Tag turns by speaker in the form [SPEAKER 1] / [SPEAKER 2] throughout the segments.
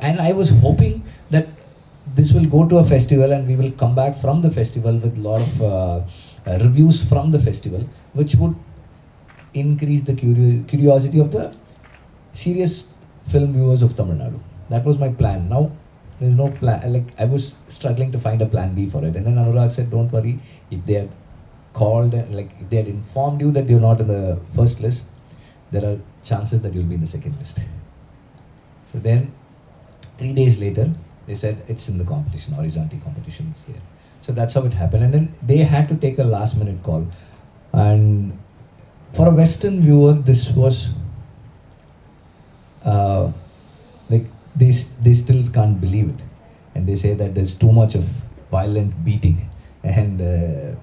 [SPEAKER 1] and I was hoping that this will go to a festival and we will come back from the festival with a lot of reviews from the festival, which would increase the curiosity of the serious film viewers of Tamil Nadu. That was my plan. Now, there's no plan. Like, I was struggling to find a plan B for it. And then Anurag said, don't worry, if they had called, like, if they had informed you that you're not in the first list, there are chances that you'll be in the second list. So then, 3 days later, they said it's in the competition, horizontal competition is there. So that's how it happened. And then they had to take a last minute call. And for a Western viewer, this was like they still can't believe it. And they say that there's too much of violent beating. And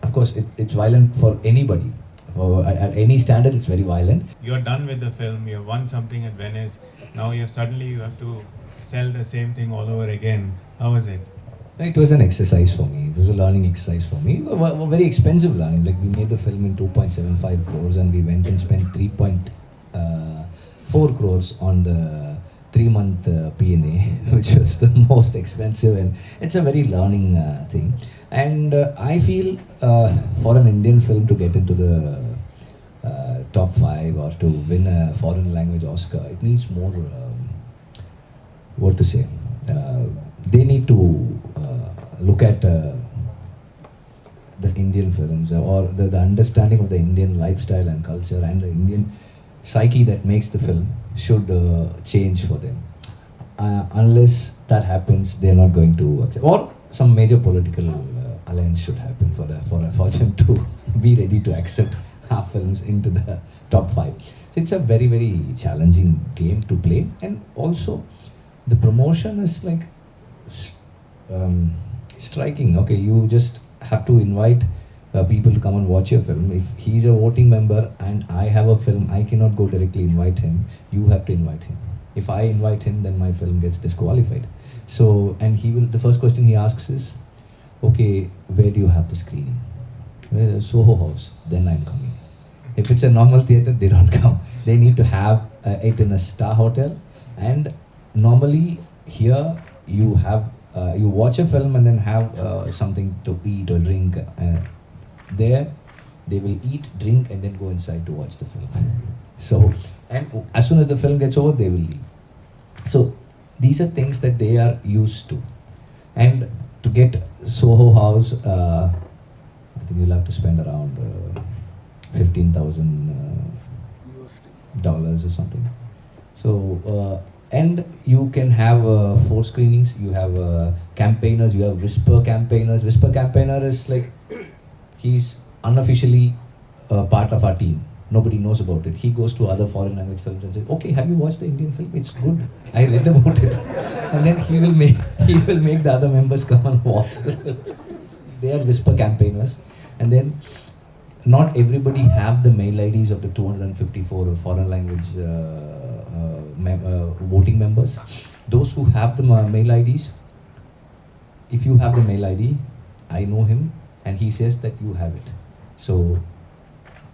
[SPEAKER 1] of course, it's violent for anybody. At any standard, it's very violent.
[SPEAKER 2] You're done with the film, you have won something at Venice. Now you have to sell the same thing all over again. How was it?
[SPEAKER 1] It was an exercise for me. It was a learning exercise for me. A very expensive learning. Like, we made the film in 2.75 crores and we went and spent 3.4 crores on the 3-month P&A, which was the most expensive, and it's a very learning thing. And I feel for an Indian film to get into the top 5 or to win a foreign language Oscar, it needs more, what to say, they need to look at the Indian films or the understanding of the Indian lifestyle and culture and the Indian psyche that makes the film should change for them. Unless that happens, they're not going to accept. Or some major political alliance should happen for them to be ready to accept our films into the top 5. So it's a very, very challenging game to play. And also, the promotion is like striking. Okay, you just have to invite people to come and watch your film. If he's a voting member and I have a film, I cannot go directly invite him. You have to invite him. If I invite him, then my film gets disqualified. So, and the first question he asks is, okay, where do you have the screening? Soho House. Then I'm coming. If it's a normal theatre, they don't come. They need to have it in a star hotel. And normally here you have you watch a film and then have something to eat or drink. There they will eat, drink, and then go inside to watch the film. So, and as soon as the film gets over, they will leave. So these are things that they are used to. And to get Soho House, I think you'll have to spend around $15,000 or something. So, and you can have 4 screenings. You have campaigners, you have whisper campaigners. Whisper campaigner is like, he's unofficially part of our team. Nobody knows about it. He goes to other foreign language films and says, okay, have you watched the Indian film? It's good. I read about it. And then he will make the other members come and watch the film. They are whisper campaigners. And then not everybody have the mail IDs of the 254 foreign language voting members. Those who have the mail IDs, if you have the mail ID, I know him and he says that you have it. So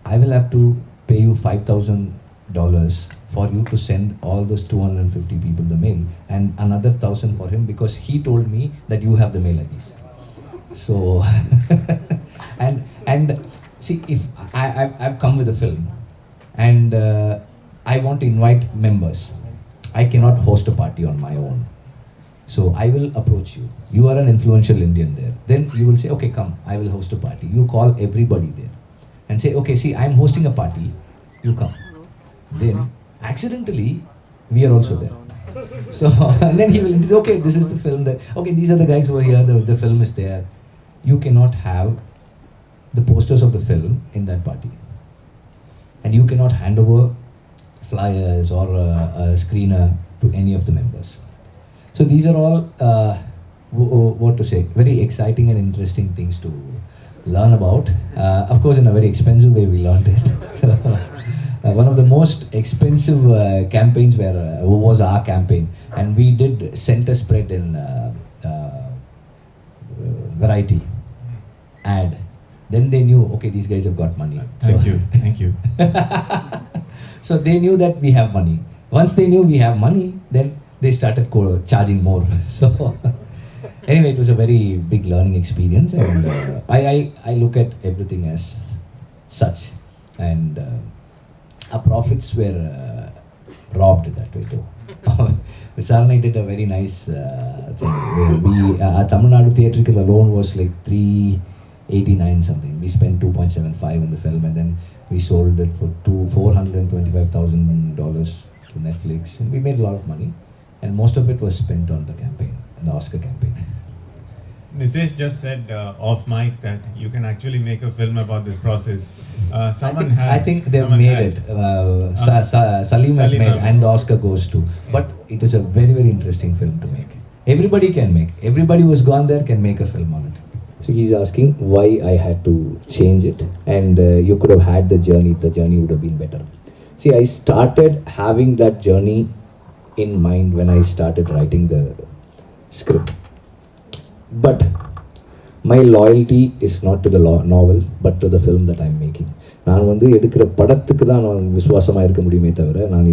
[SPEAKER 1] I will have to pay you $5,000 for you to send all those 250 people the mail, and another 1,000 for him because he told me that you have the mail IDs. So and see, if I've come with a film and I want to invite members, I cannot host a party on my own. So I will approach you. You are an influential Indian there. Then you will say, okay, come, I will host a party. You call everybody there and say, okay, see, I'm hosting a party. You come. Then accidentally, we are also there. So, and then he will, okay, this is the film that, okay, these are the guys who are here, the film is there. You cannot have the posters of the film in that party. And you cannot hand over flyers or a screener to any of the members. So these are all, what to say, very exciting and interesting things to learn about. Of course, in a very expensive way, we learned it. One of the most expensive campaigns was our campaign, and we did center spread in Variety ad. Then they knew, okay, these guys have got money.
[SPEAKER 2] Thank you.
[SPEAKER 1] So they knew that we have money. Once they knew we have money, then they started charging more. So anyway, it was a very big learning experience, and I look at everything as such, and our profits were robbed that way too. Sarnai did a very nice thing where we Tamil Nadu theatrical alone was like 389 something. We spent 2.75 in the film, and then we sold it for $425,000 to Netflix, and we made a lot of money, and most of it was spent on the campaign, the Oscar campaign.
[SPEAKER 2] Nitesh just said off mic that you can actually make a film about this process.
[SPEAKER 1] I think they've made it. Salim has made, and the Oscar goes to. But it is a very, very interesting film to make. Everybody can make. Everybody who's gone there can make a film on it. So he's asking why I had to change it, and you could have had the journey. The journey would have been better. See, I started having that journey in mind when I started writing the script. But my loyalty is not to the novel, but to the film that I'm making. நான் வந்து எடுக்கிற படத்துக்கு தான் நான் விசுவாசமாக இருக்க முடியுமே தவிர, நான்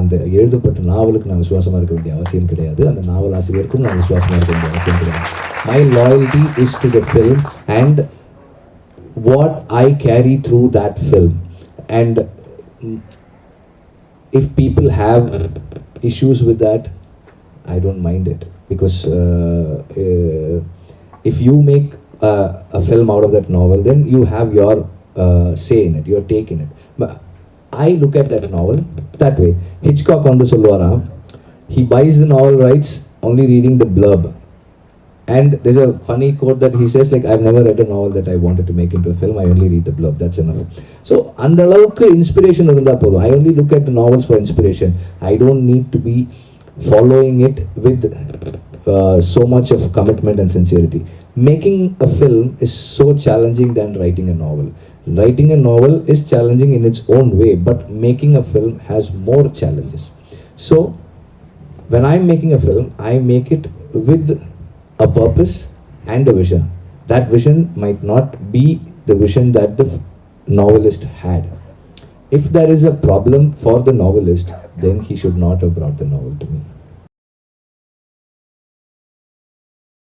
[SPEAKER 1] அந்த எழுதப்பட்ட நாவலுக்கு நான் விசுவாசமாக இருக்க வேண்டிய அவசியம் கிடையாது. அந்த நாவல் ஆசிரியருக்கும் நான் விசுவாசமாக இருக்க வேண்டிய அவசியம் கிடையாது. My loyalty is to the film and what I carry through that film. And if people have issues with that, I don't mind it, because if you make a film out of that novel, then you have your say in it, your take in it. But I look at that novel that way. Hitchcock on the Solvara, he buys the novel rights only reading the blurb. And there's a funny quote that he says, like, I've never read a novel that I wanted to make into a film, I only read the blurb, that's enough. So, அந்த அளவுக்கு inspiration இருந்தா போதும். I only look at the novels for inspiration. I don't need to be following it with so much of commitment and sincerity. Making a film is so challenging than writing a novel. Writing a novel is challenging in its own way, but making a film has more challenges. So, when I'm making a film, I make it with a purpose and a vision. That vision might not be the vision that the novelist had. If there is a problem for the novelist, then he should not have brought the novel to me.